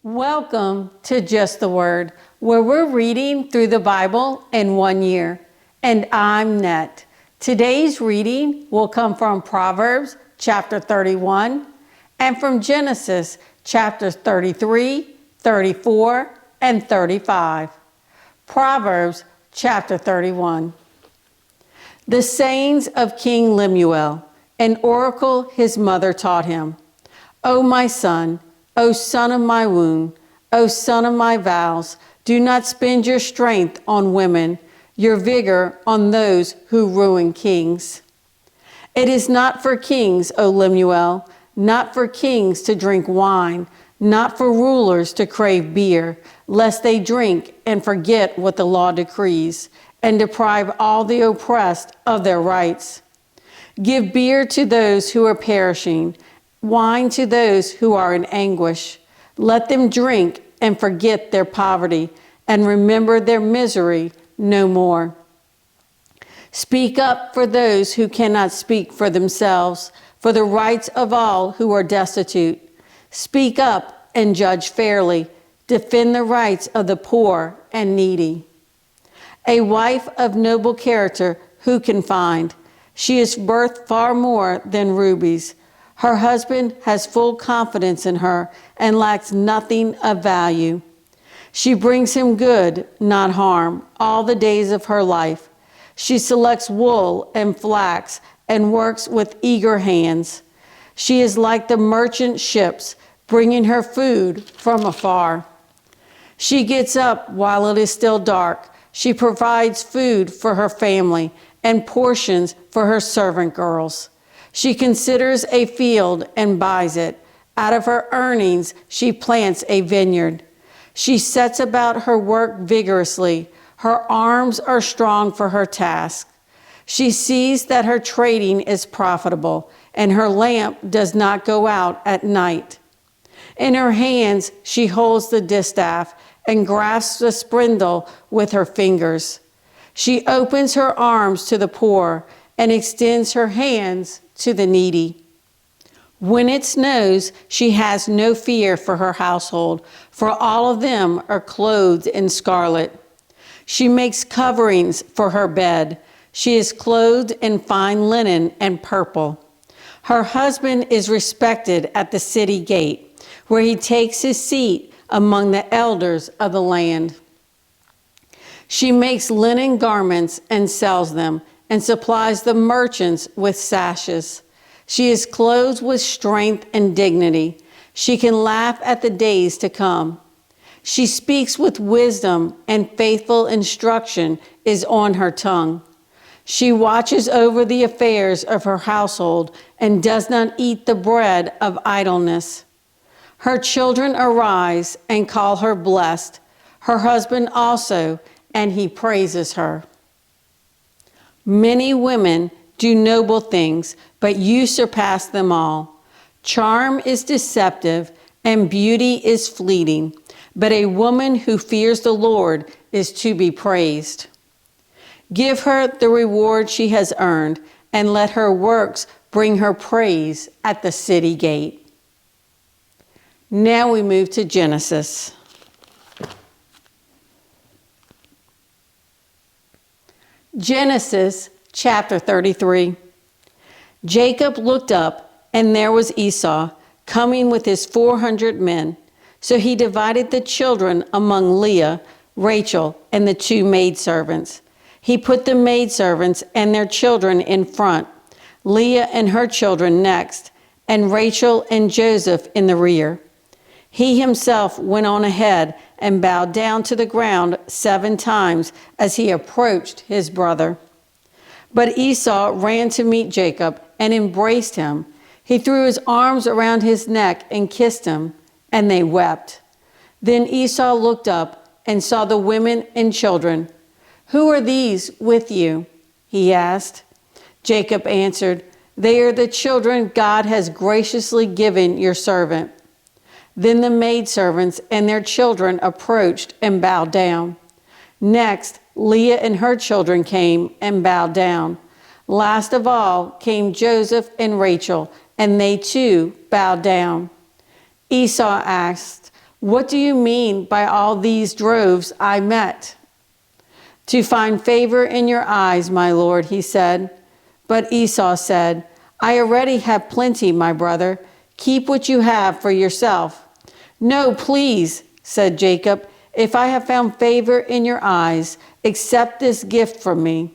Welcome to Just the Word, where we're reading through the Bible in 1 year. And I'm Net. Today's reading will come from Proverbs chapter 31 and from Genesis chapters 33, 34, and 35. Proverbs chapter 31. The sayings of King Lemuel, an oracle his mother taught him. O my son, O son of my womb, O son of my vows, do not spend your strength on women, your vigor on those who ruin kings. It is not for kings, O Lemuel, not for kings to drink wine, not for rulers to crave beer, lest they drink and forget what the law decrees, and deprive all the oppressed of their rights. Give beer to those who are perishing, wine to those who are in anguish. Let them drink and forget their poverty and remember their misery no more. Speak up for those who cannot speak for themselves, for the rights of all who are destitute. Speak up and judge fairly. Defend the rights of the poor and needy. A wife of noble character who can find? She is worth far more than rubies. Her husband has full confidence in her and lacks nothing of value. She brings him good, not harm, all the days of her life. She selects wool and flax and works with eager hands. She is like the merchant ships, bringing her food from afar. She gets up while it is still dark. She provides food for her family and portions for her servant girls. She considers a field and buys it. Out of her earnings, she plants a vineyard. She sets about her work vigorously. Her arms are strong for her task. She sees that her trading is profitable, and her lamp does not go out at night. In her hands, she holds the distaff and grasps the spindle with her fingers. She opens her arms to the poor and extends her hands to the needy. When it snows, she has no fear for her household, for all of them are clothed in scarlet. She makes coverings for her bed. She is clothed in fine linen and purple. Her husband is respected at the city gate, where he takes his seat among the elders of the land. She makes linen garments and sells them, and supplies the merchants with sashes. She is clothed with strength and dignity. She can laugh at the days to come. She speaks with wisdom, and faithful instruction is on her tongue. She watches over the affairs of her household and does not eat the bread of idleness. Her children arise and call her blessed, her husband also, and he praises her. Many women do noble things, but you surpass them all. Charm is deceptive, and beauty is fleeting, but a woman who fears the Lord is to be praised. Give her the reward she has earned, and let her works bring her praise at the city gate. Now we move to Genesis. Genesis chapter 33. Jacob looked up, and there was Esau coming with his 400 men. So he divided the children among Leah, Rachel, and the 2 maidservants. He put the maidservants and their children in front, Leah and her children next, and Rachel and Joseph in the rear. He himself went on ahead and bowed down to the ground 7 times as he approached his brother. But Esau ran to meet Jacob and embraced him. He threw his arms around his neck and kissed him, and they wept. Then Esau looked up and saw the women and children. "Who are these with you?" he asked. Jacob answered, "They are the children God has graciously given your servant." Then the maidservants and their children approached and bowed down. Next, Leah and her children came and bowed down. Last of all came Joseph and Rachel, and they too bowed down. Esau asked, "What do you mean by all these droves I met?" "To find favor in your eyes, my lord," he said. But Esau said, "I already have plenty, my brother. Keep what you have for yourself." "No, please," said Jacob. "If I have found favor in your eyes, accept this gift from me.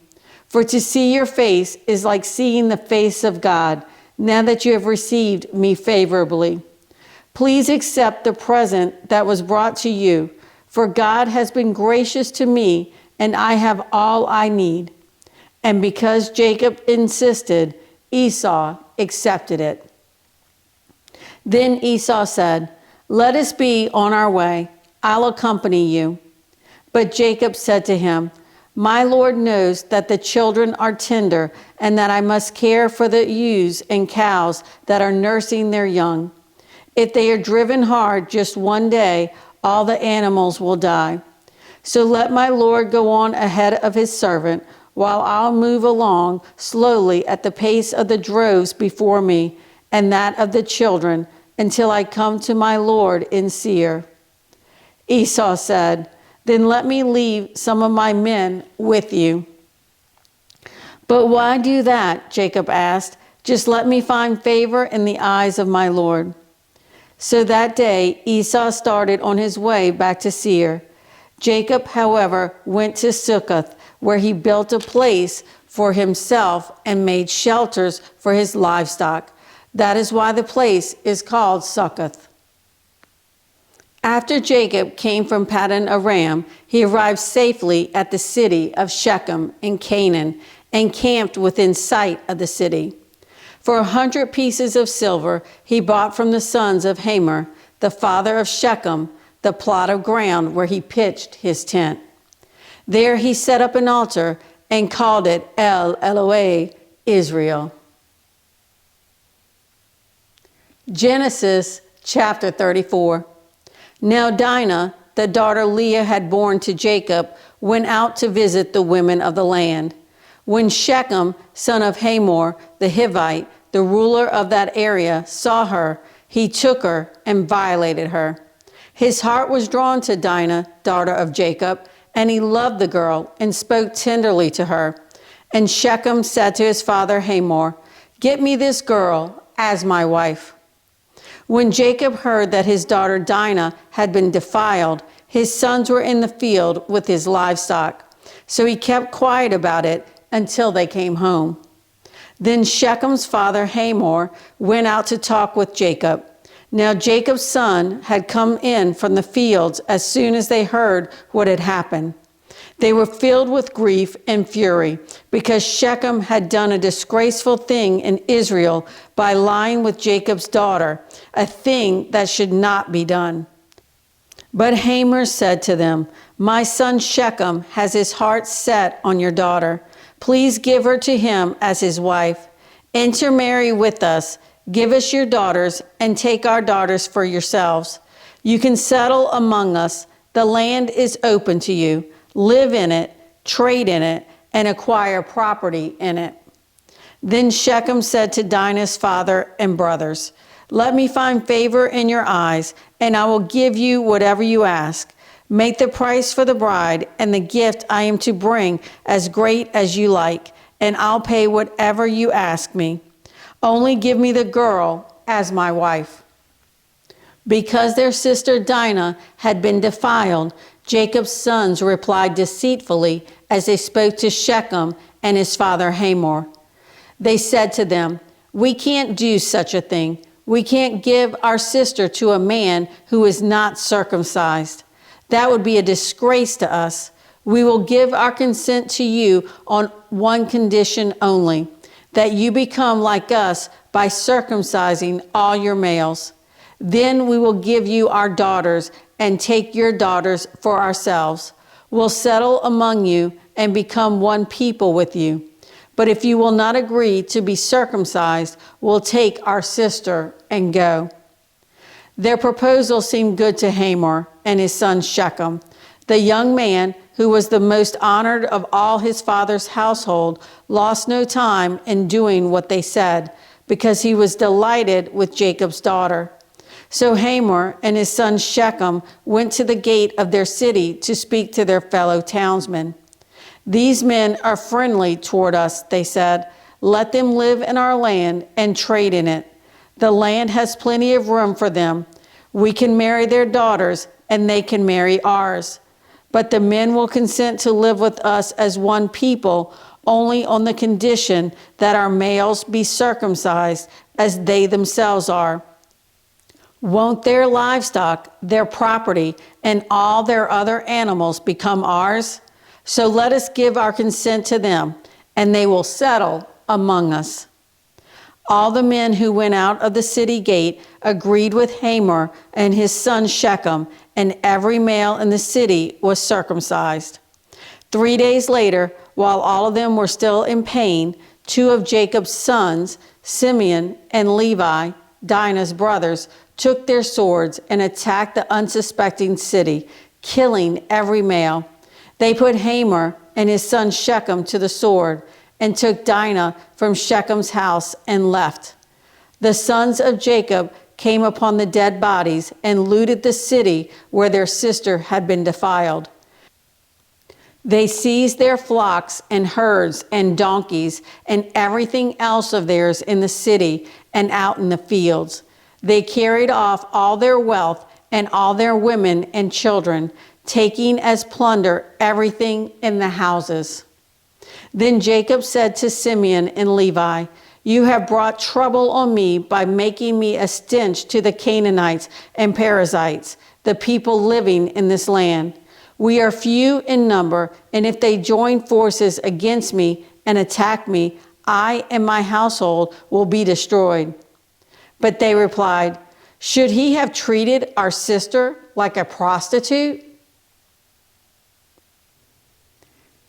For to see your face is like seeing the face of God, now that you have received me favorably. Please accept the present that was brought to you, for God has been gracious to me, and I have all I need." And because Jacob insisted, Esau accepted it. Then Esau said, "Let us be on our way. I'll accompany you." But Jacob said to him, "My Lord knows that the children are tender, and that I must care for the ewes and cows that are nursing their young. If they are driven hard just one day, all the animals will die. So let my Lord go on ahead of his servant, while I'll move along slowly at the pace of the droves before me and that of the children, until I come to my Lord in Seir." Esau said, "Then let me leave some of my men with you." "But why do that?" Jacob asked. "Just let me find favor in the eyes of my Lord." So that day Esau started on his way back to Seir. Jacob, however, went to Succoth, where he built a place for himself and made shelters for his livestock. That is why the place is called Succoth. After Jacob came from Paddan Aram, he arrived safely at the city of Shechem in Canaan and camped within sight of the city. For 100 pieces of silver he bought from the sons of Hamor, the father of Shechem, the plot of ground where he pitched his tent. There he set up an altar and called it El Elohe Israel. Genesis chapter 34. Now Dinah, the daughter Leah had borne to Jacob, went out to visit the women of the land. When Shechem, son of Hamor, the Hivite, the ruler of that area, saw her, he took her and violated her. His heart was drawn to Dinah, daughter of Jacob, and he loved the girl and spoke tenderly to her. And Shechem said to his father Hamor, "Get me this girl as my wife." When Jacob heard that his daughter Dinah had been defiled, his sons were in the field with his livestock. So he kept quiet about it until they came home. Then Shechem's father Hamor went out to talk with Jacob. Now Jacob's son had come in from the fields as soon as they heard what had happened. They were filled with grief and fury because Shechem had done a disgraceful thing in Israel by lying with Jacob's daughter, a thing that should not be done. But Hamor said to them, "My son Shechem has his heart set on your daughter. Please give her to him as his wife. Intermarry with us. Give us your daughters and take our daughters for yourselves. You can settle among us. The land is open to you. Live in it, trade in it, and acquire property in it." Then Shechem said to Dinah's father and brothers, "Let me find favor in your eyes, and I will give you whatever you ask. Make the price for the bride and the gift I am to bring as great as you like, and I'll pay whatever you ask me. Only give me the girl as my wife." Because their sister Dinah had been defiled, Jacob's sons replied deceitfully as they spoke to Shechem and his father Hamor. They said to them, "We can't do such a thing. We can't give our sister to a man who is not circumcised. That would be a disgrace to us. We will give our consent to you on one condition only, that you become like us by circumcising all your males. Then we will give you our daughters and take your daughters for ourselves. We'll settle among you and become one people with you. But if you will not agree to be circumcised, we'll take our sister and go." Their proposal seemed good to Hamor and his son Shechem. The young man, who was the most honored of all his father's household, lost no time in doing what they said, because he was delighted with Jacob's daughter. So Hamor and his son Shechem went to the gate of their city to speak to their fellow townsmen. "These men are friendly toward us," they said. "Let them live in our land and trade in it. The land has plenty of room for them. We can marry their daughters, and they can marry ours. But the men will consent to live with us as one people only on the condition that our males be circumcised as they themselves are. Won't their livestock, their property, and all their other animals become ours? So let us give our consent to them, and they will settle among us." All the men who went out of the city gate agreed with Hamor and his son Shechem, and every male in the city was circumcised. 3 days later, while all of them were still in pain, 2 of Jacob's sons, Simeon and Levi, Dinah's brothers, took their swords and attacked the unsuspecting city, killing every male. They put Hamor and his son Shechem to the sword and took Dinah from Shechem's house and left. The sons of Jacob came upon the dead bodies and looted the city where their sister had been defiled. They seized their flocks and herds and donkeys and everything else of theirs in the city and out in the fields. They carried off all their wealth and all their women and children, taking as plunder everything in the houses. Then Jacob said to Simeon and Levi, "You have brought trouble on me by making me a stench to the Canaanites and Perizzites, the people living in this land. We are few in number, and if they join forces against me and attack me, I and my household will be destroyed." But they replied, "Should he have treated our sister like a prostitute?"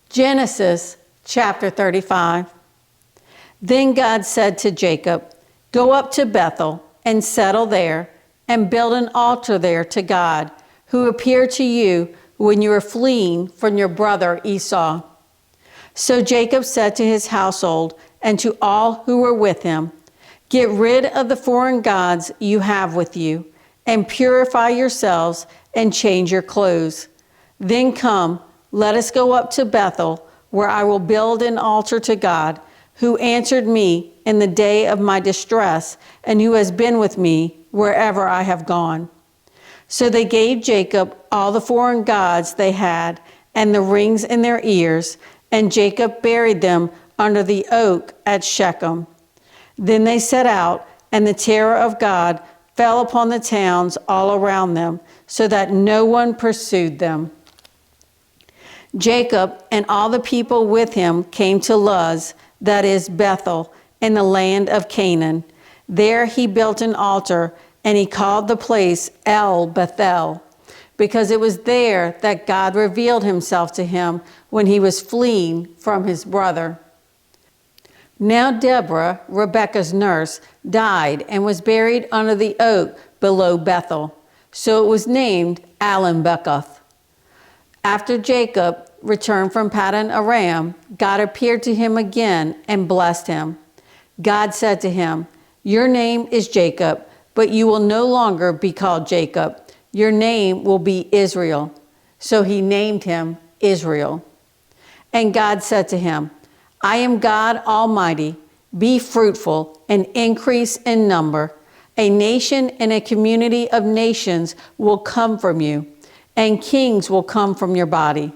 Genesis chapter 35. Then God said to Jacob, "Go up to Bethel and settle there and build an altar there to God, who appeared to you when you were fleeing from your brother Esau." So Jacob said to his household and to all who were with him, "Get rid of the foreign gods you have with you, and purify yourselves and change your clothes. Then come, let us go up to Bethel, where I will build an altar to God, who answered me in the day of my distress, and who has been with me wherever I have gone." So they gave Jacob all the foreign gods they had, and the rings in their ears, and Jacob buried them under the oak at Shechem. Then they set out, and the terror of God fell upon the towns all around them, so that no one pursued them. Jacob and all the people with him came to Luz, that is Bethel, in the land of Canaan. There he built an altar, and he called the place El Bethel, because it was there that God revealed himself to him when he was fleeing from his brother. Now Deborah, Rebekah's nurse, died and was buried under the oak below Bethel. So it was named Alan-Bekoth. After Jacob returned from Paddan Aram, God appeared to him again and blessed him. God said to him, "Your name is Jacob, but you will no longer be called Jacob. Your name will be Israel." So he named him Israel. And God said to him, "I am God Almighty. Be fruitful and increase in number. A nation and a community of nations will come from you, and kings will come from your body.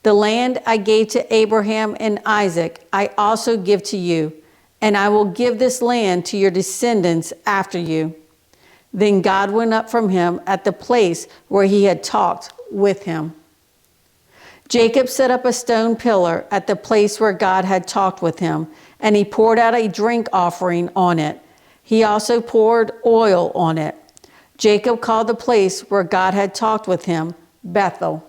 The land I gave to Abraham and Isaac, I also give to you, and I will give this land to your descendants after you." Then God went up from him at the place where he had talked with him. Jacob set up a stone pillar at the place where God had talked with him, and he poured out a drink offering on it. He also poured oil on it. Jacob called the place where God had talked with him Bethel.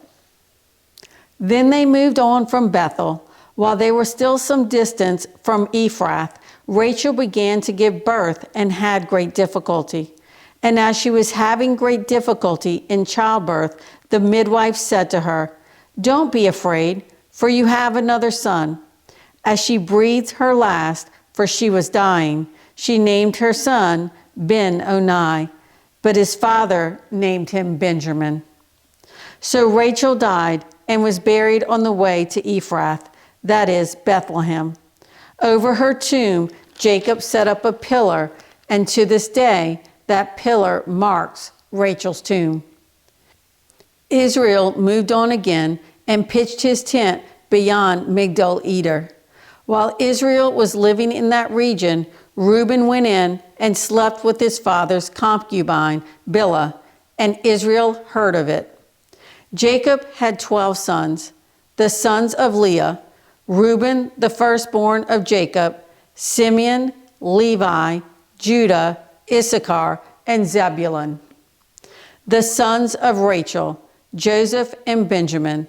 Then they moved on from Bethel. While they were still some distance from Ephrath, Rachel began to give birth and had great difficulty. And as she was having great difficulty in childbirth, the midwife said to her, "Don't be afraid, for you have another son." As she breathed her last, for she was dying, she named her son Ben-Oni. but his father named him Benjamin. So Rachel died and was buried on the way to Ephrath, that is, Bethlehem. Over her tomb, Jacob set up a pillar, and to this day, that pillar marks Rachel's tomb. Israel moved on again and pitched his tent beyond Migdal Eder. While Israel was living in that region, Reuben went in and slept with his father's concubine, Bilhah, and Israel heard of it. Jacob had 12 sons, the sons of Leah, Reuben, the firstborn of Jacob, Simeon, Levi, Judah, Issachar, and Zebulun. The sons of Rachel, Joseph and Benjamin.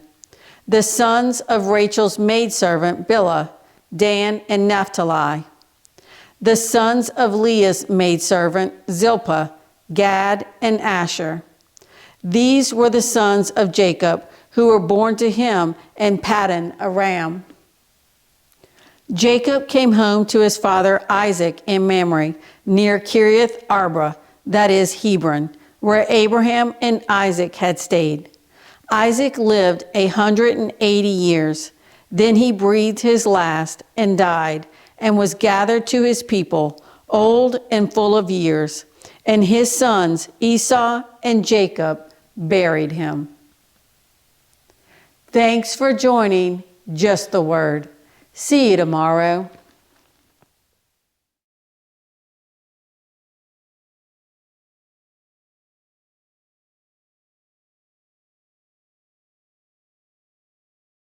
The sons of Rachel's maidservant, Bilhah, Dan and Naphtali. The sons of Leah's maidservant, Zilpah, Gad, and Asher. These were the sons of Jacob who were born to him in Paddan Aram. Jacob came home to his father Isaac in Mamre, near Kiriath Arba, that is Hebron, where Abraham and Isaac had stayed. Isaac lived 180 years. Then he breathed his last and died, and was gathered to his people, old and full of years. And his sons Esau and Jacob buried him. Thanks for joining Just the Word. See you tomorrow.